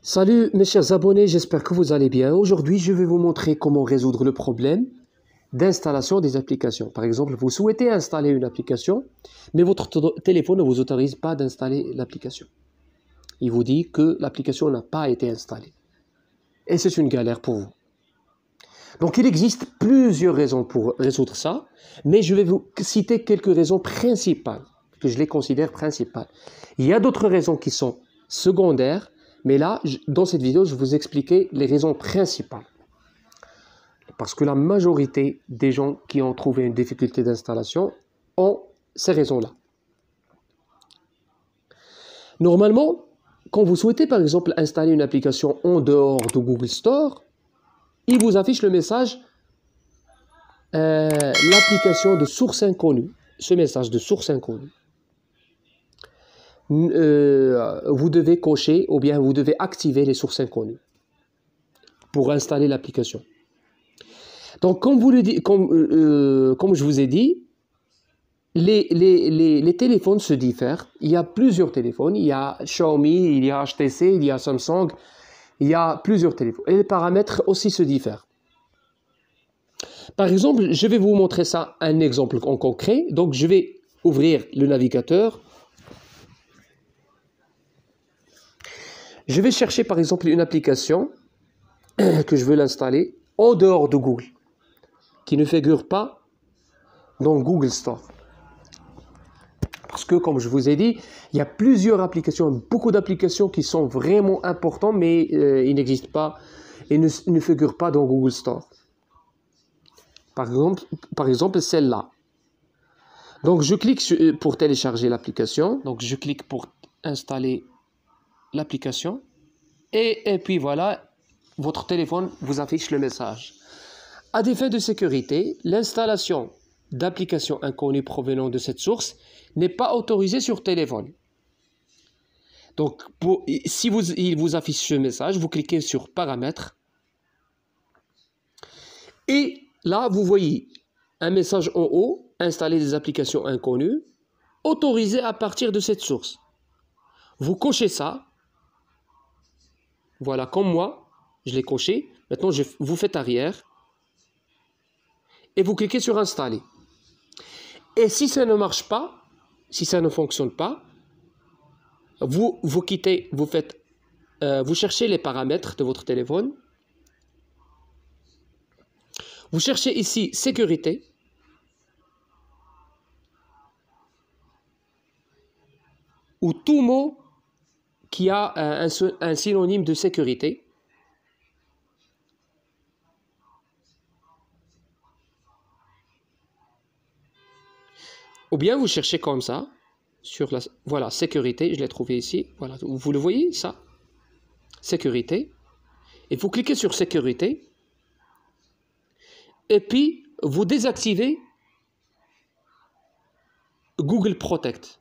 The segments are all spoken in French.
Salut mes chers abonnés, j'espère que vous allez bien. Aujourd'hui, je vais vous montrer comment résoudre le problème d'installation des applications. Par exemple, vous souhaitez installer une application, mais votre téléphone ne vous autorise pas d'installer l'application. Il vous dit que l'application n'a pas été installée. Et c'est une galère pour vous. Donc, il existe plusieurs raisons pour résoudre ça, mais je vais vous citer quelques raisons principales, que je les considère principales. Il y a d'autres raisons qui sont secondaires, mais là, dans cette vidéo, je vais vous expliquer les raisons principales. Parce que la majorité des gens qui ont trouvé une difficulté d'installation ont ces raisons-là. Normalement, quand vous souhaitez par exemple installer une application en dehors de Google Store, il vous affiche le message l'application de source inconnue. Ce message de source inconnue. Vous devez cocher ou bien vous devez activer les sources inconnues pour installer l'application. Donc, comme je vous ai dit, les téléphones se diffèrent. Il y a plusieurs téléphones. Il y a Xiaomi, il y a HTC, il y a Samsung. Il y a plusieurs téléphones. Et les paramètres aussi se diffèrent. Par exemple, je vais vous montrer ça, un exemple en concret. Donc, je vais ouvrir le navigateur. Je vais chercher par exemple une application que je veux l'installer en dehors de Google, qui ne figure pas dans Google Store. Parce que, comme je vous ai dit, il y a plusieurs applications, beaucoup d'applications qui sont vraiment importantes, mais ils n'existent pas et ne figurent pas dans Google Store. Par exemple celle-là. Donc, je clique pour télécharger l'application. Donc, je clique pour installer l'application. Et puis voilà, votre téléphone vous affiche le message. À des fins de sécurité, l'installation d'applications inconnues provenant de cette source n'est pas autorisée sur téléphone. Donc, si il vous affiche ce message, vous cliquez sur Paramètres. Et là, vous voyez un message en haut, installer des applications inconnues, autorisées à partir de cette source. Vous cochez ça. Voilà, comme moi, je l'ai coché. Maintenant, vous faites arrière. Et vous cliquez sur Installer. Et si ça ne marche pas, si ça ne fonctionne pas, vous quittez, vous cherchez les paramètres de votre téléphone. Vous cherchez ici Sécurité. Ou tout mot qui a un synonyme de sécurité. Ou bien vous cherchez comme ça, sur voilà, sécurité, je l'ai trouvé ici, voilà, vous le voyez, ça, sécurité, et vous cliquez sur sécurité, et puis vous désactivez Google Protect.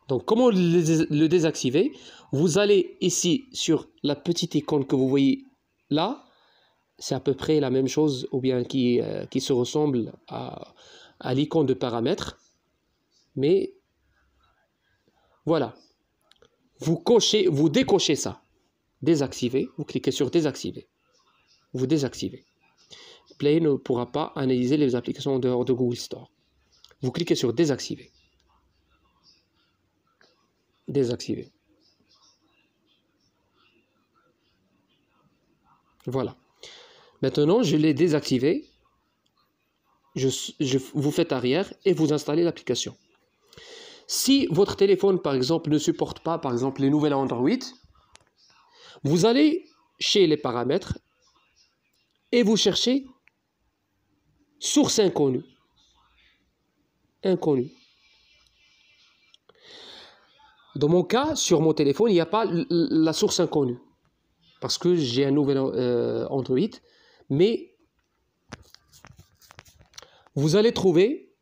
Donc, comment le désactiver? Vous allez ici sur la petite icône que vous voyez là, c'est à peu près la même chose, ou bien qui se ressemble à l'icône de paramètres. Mais voilà, vous décochez ça, désactiver, vous cliquez sur désactiver, vous désactivez. Play ne pourra pas analyser les applications en dehors de Google Store. Vous cliquez sur désactiver, désactiver. Voilà. Maintenant, je l'ai désactivé. Vous faites arrière et vous installez l'application. Si votre téléphone, par exemple, ne supporte pas, par exemple, les nouvelles Android, vous allez chez les paramètres et vous cherchez source inconnue. Inconnue. Dans mon cas, sur mon téléphone, il n'y a pas la source inconnue. Parce que j'ai un nouvel Android. Mais vous allez trouver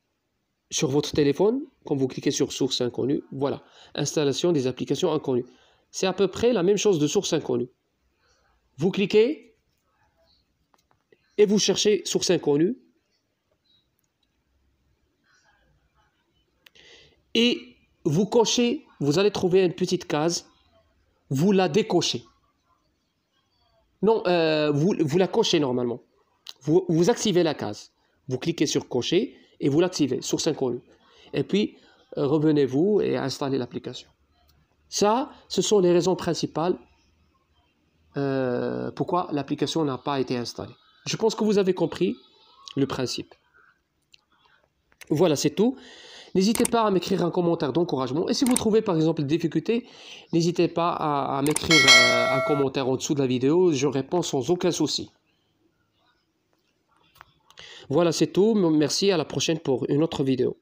sur votre téléphone, quand vous cliquez sur source inconnue, voilà, installation des applications inconnues. C'est à peu près la même chose de source inconnue. Vous cliquez et vous cherchez source inconnue. Et vous cochez, vous allez trouver une petite case vous la décochez. Non, vous la cochez normalement. Vous activez la case. Vous cliquez sur cocher et vous l'activez sur synchrone. Et puis, revenez-vous et installez l'application. Ça, ce sont les raisons principales pourquoi l'application n'a pas été installée. Je pense que vous avez compris le principe. Voilà, c'est tout. N'hésitez pas à m'écrire un commentaire d'encouragement. Et si vous trouvez par exemple des difficultés, n'hésitez pas à m'écrire un commentaire en dessous de la vidéo. Je réponds sans aucun souci. Voilà, c'est tout. Merci, à la prochaine pour une autre vidéo.